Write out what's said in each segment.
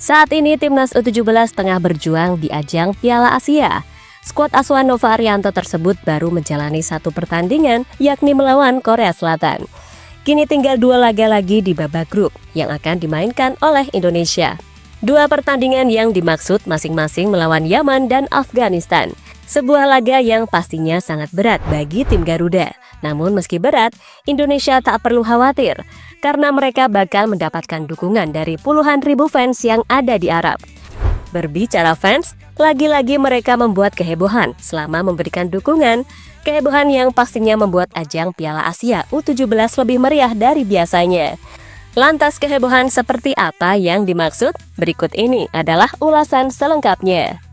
Saat ini timnas U17 tengah berjuang di ajang Piala Asia. Skuad asuhan Nova Arianto tersebut baru menjalani satu pertandingan, yakni melawan Korea Selatan. Kini tinggal 2 laga lagi di babak grup yang akan dimainkan oleh Indonesia. 2 pertandingan yang dimaksud masing-masing melawan Yaman dan Afghanistan. Sebuah laga yang pastinya sangat berat bagi tim Garuda. Namun meski berat, Indonesia tak perlu khawatir karena mereka bakal mendapatkan dukungan dari puluhan ribu fans yang ada di Arab. Berbicara fans, lagi-lagi mereka membuat kehebohan selama memberikan dukungan. Kehebohan yang pastinya membuat ajang Piala Asia U17 lebih meriah dari biasanya. Lantas kehebohan seperti apa yang dimaksud? Berikut ini adalah ulasan selengkapnya.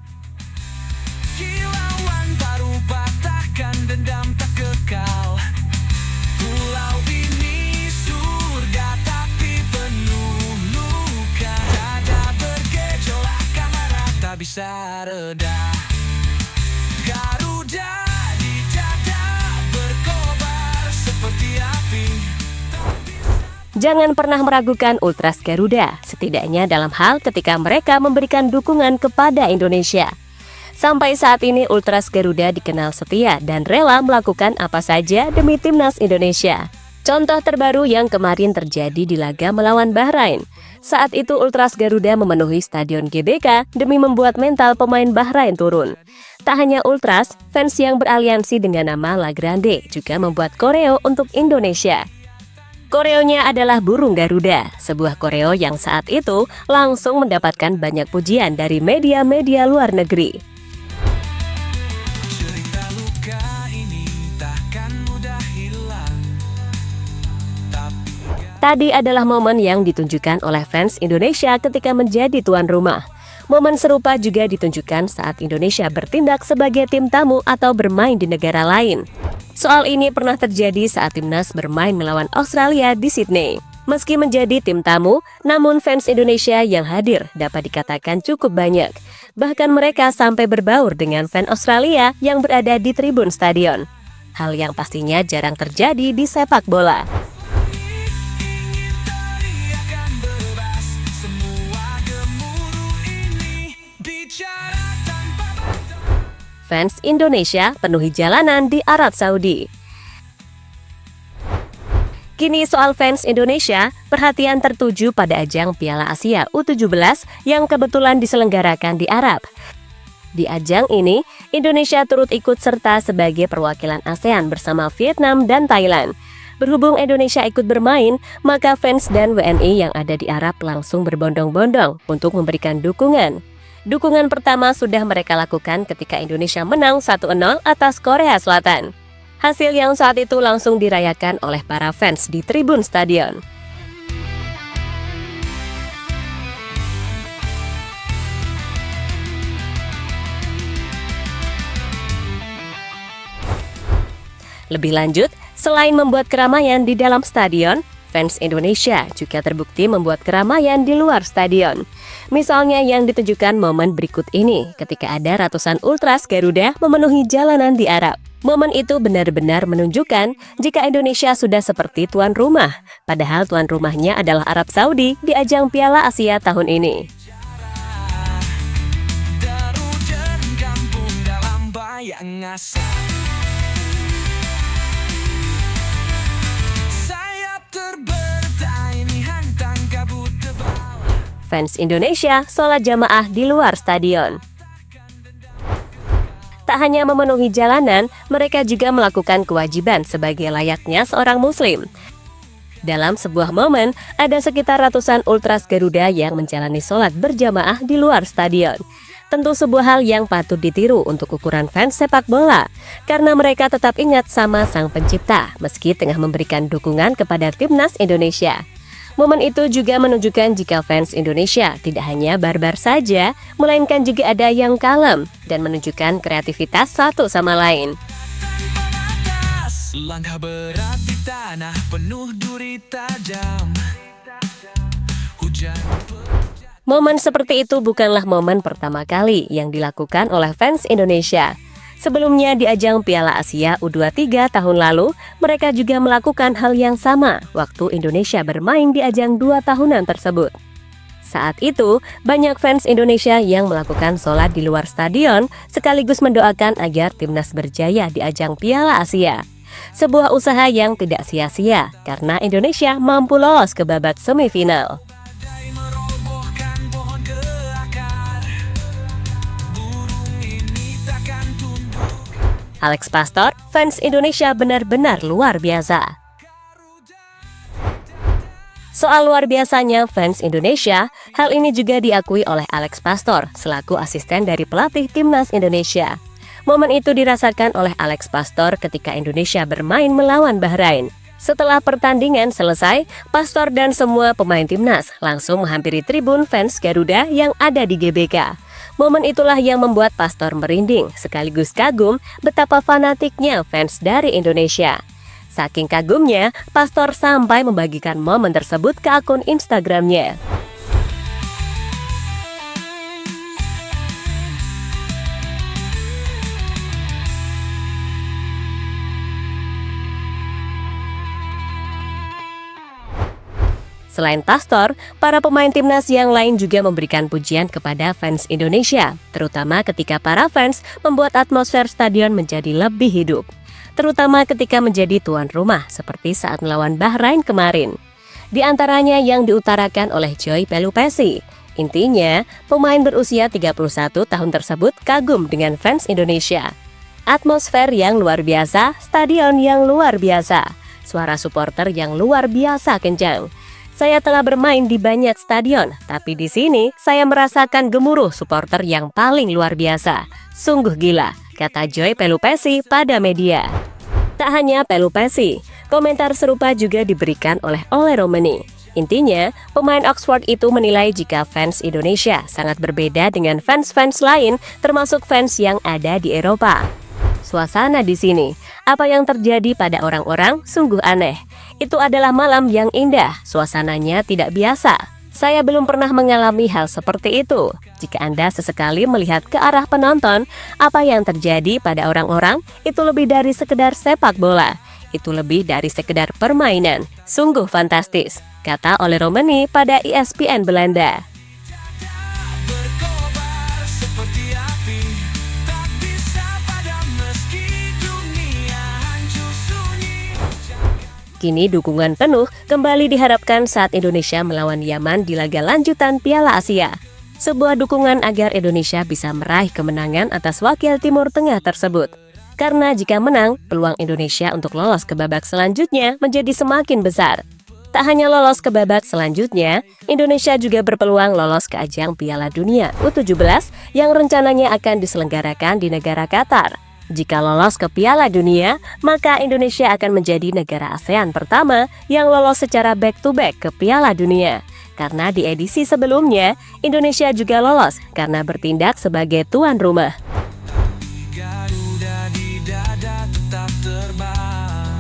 Bisa reda, Garuda di dada berkobar seperti api. Jangan pernah meragukan Ultras Garuda, setidaknya dalam hal ketika mereka memberikan dukungan kepada Indonesia. Sampai saat ini Ultras Garuda dikenal setia dan rela melakukan apa saja demi timnas Indonesia. Contoh terbaru yang kemarin terjadi di laga melawan Bahrain. Saat itu Ultras Garuda memenuhi Stadion GBK demi membuat mental pemain Bahrain turun. Tak hanya Ultras, fans yang beraliansi dengan nama La Grande juga membuat koreo untuk Indonesia. Koreonya adalah Burung Garuda, sebuah koreo yang saat itu langsung mendapatkan banyak pujian dari media-media luar negeri. Tadi adalah momen yang ditunjukkan oleh fans Indonesia ketika menjadi tuan rumah. Momen serupa juga ditunjukkan saat Indonesia bertindak sebagai tim tamu atau bermain di negara lain. Soal ini pernah terjadi saat timnas bermain melawan Australia di Sydney. Meski menjadi tim tamu, namun fans Indonesia yang hadir dapat dikatakan cukup banyak. Bahkan mereka sampai berbaur dengan fans Australia yang berada di tribun stadion. Hal yang pastinya jarang terjadi di sepak bola. Fans Indonesia penuhi jalanan di Arab Saudi. Kini soal fans Indonesia, perhatian tertuju pada ajang Piala Asia U17 yang kebetulan diselenggarakan di Arab. Di ajang ini, Indonesia turut ikut serta sebagai perwakilan ASEAN bersama Vietnam dan Thailand. Berhubung Indonesia ikut bermain, maka fans dan WNI yang ada di Arab langsung berbondong-bondong untuk memberikan dukungan. Dukungan pertama sudah mereka lakukan ketika Indonesia menang 1-0 atas Korea Selatan. Hasil yang saat itu langsung dirayakan oleh para fans di tribun stadion. Lebih lanjut, selain membuat keramaian di dalam stadion, fans Indonesia juga terbukti membuat keramaian di luar stadion. Misalnya yang ditunjukkan momen berikut ini ketika ada ratusan Ultras Garuda memenuhi jalanan di Arab. Momen itu benar-benar menunjukkan jika Indonesia sudah seperti tuan rumah, padahal tuan rumahnya adalah Arab Saudi di ajang Piala Asia tahun ini. Fans Indonesia sholat jamaah di luar stadion. Tak hanya memenuhi jalanan, mereka juga melakukan kewajiban sebagai layaknya seorang muslim. Dalam sebuah momen, ada sekitar ratusan Ultras Garuda yang menjalani sholat berjamaah di luar stadion. Tentu sebuah hal yang patut ditiru untuk ukuran fans sepak bola, karena mereka tetap ingat sama sang pencipta, meski tengah memberikan dukungan kepada timnas Indonesia. Momen itu juga menunjukkan jika fans Indonesia tidak hanya barbar saja, melainkan juga ada yang kalem dan menunjukkan kreativitas satu sama lain. Langkah berat di tanah penuh duri tajam. Momen seperti itu bukanlah momen pertama kali yang dilakukan oleh fans Indonesia. Sebelumnya di ajang Piala Asia U23 tahun lalu, mereka juga melakukan hal yang sama waktu Indonesia bermain di ajang 2 tahunan tersebut. Saat itu, banyak fans Indonesia yang melakukan sholat di luar stadion sekaligus mendoakan agar timnas berjaya di ajang Piala Asia. Sebuah usaha yang tidak sia-sia karena Indonesia mampu lolos ke babak semifinal. Badai merobohkan pohon ke akar. Burung ini takkan tunduk. Alex Pastor, fans Indonesia benar-benar luar biasa. Soal luar biasanya fans Indonesia, hal ini juga diakui oleh Alex Pastor selaku asisten dari pelatih timnas Indonesia. Momen itu dirasakan oleh Alex Pastor ketika Indonesia bermain melawan Bahrain. Setelah pertandingan selesai, Pastor dan semua pemain timnas langsung menghampiri tribun fans Garuda yang ada di GBK. Momen itulah yang membuat Pastor merinding sekaligus kagum betapa fanatiknya fans dari Indonesia. Saking kagumnya, Pastor sampai membagikan momen tersebut ke akun Instagramnya. Selain Pastor, para pemain timnas yang lain juga memberikan pujian kepada fans Indonesia, terutama ketika para fans membuat atmosfer stadion menjadi lebih hidup. Terutama ketika menjadi tuan rumah seperti saat melawan Bahrain kemarin. Di antaranya yang diutarakan oleh Joy Pelupesi. Intinya, pemain berusia 31 tahun tersebut kagum dengan fans Indonesia. Atmosfer yang luar biasa, stadion yang luar biasa, suara supporter yang luar biasa kencang. Saya telah bermain di banyak stadion, tapi di sini saya merasakan gemuruh supporter yang paling luar biasa. Sungguh gila, kata Joy Pelupesi pada media. Tak hanya Pelupesi, komentar serupa juga diberikan oleh Ole Romeni. Intinya, pemain Oxford itu menilai jika fans Indonesia sangat berbeda dengan fans-fans lain, termasuk fans yang ada di Eropa. Suasana di sini, apa yang terjadi pada orang-orang sungguh aneh. Itu adalah malam yang indah, suasananya tidak biasa. Saya belum pernah mengalami hal seperti itu. Jika Anda sesekali melihat ke arah penonton, apa yang terjadi pada orang-orang itu lebih dari sekedar sepak bola. Itu lebih dari sekedar permainan. Sungguh fantastis, kata Ole Romeni pada ESPN Belanda. Berkobar seperti api, tak bisa padam meski dunia hancur sunyi. Kini dukungan penuh kembali diharapkan saat Indonesia melawan Yaman di laga lanjutan Piala Asia. Sebuah dukungan agar Indonesia bisa meraih kemenangan atas wakil Timur Tengah tersebut. Karena jika menang, peluang Indonesia untuk lolos ke babak selanjutnya menjadi semakin besar. Tak hanya lolos ke babak selanjutnya, Indonesia juga berpeluang lolos ke ajang Piala Dunia U17 yang rencananya akan diselenggarakan di negara Qatar. Jika lolos ke Piala Dunia, maka Indonesia akan menjadi negara ASEAN pertama yang lolos secara back-to-back ke Piala Dunia. Karena di edisi sebelumnya, Indonesia juga lolos karena bertindak sebagai tuan rumah. Garuda di dada tetap terbang,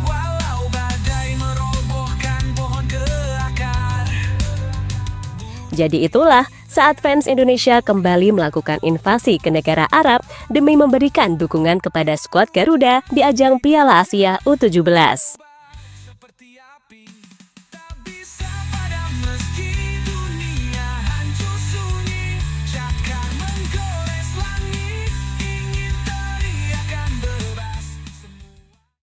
walau badai merobohkan pohon ke akar. Jadi itulah saat fans Indonesia kembali melakukan invasi ke negara Arab demi memberikan dukungan kepada skuad Garuda di ajang Piala Asia U17. Seperti api, tak bisa padam meski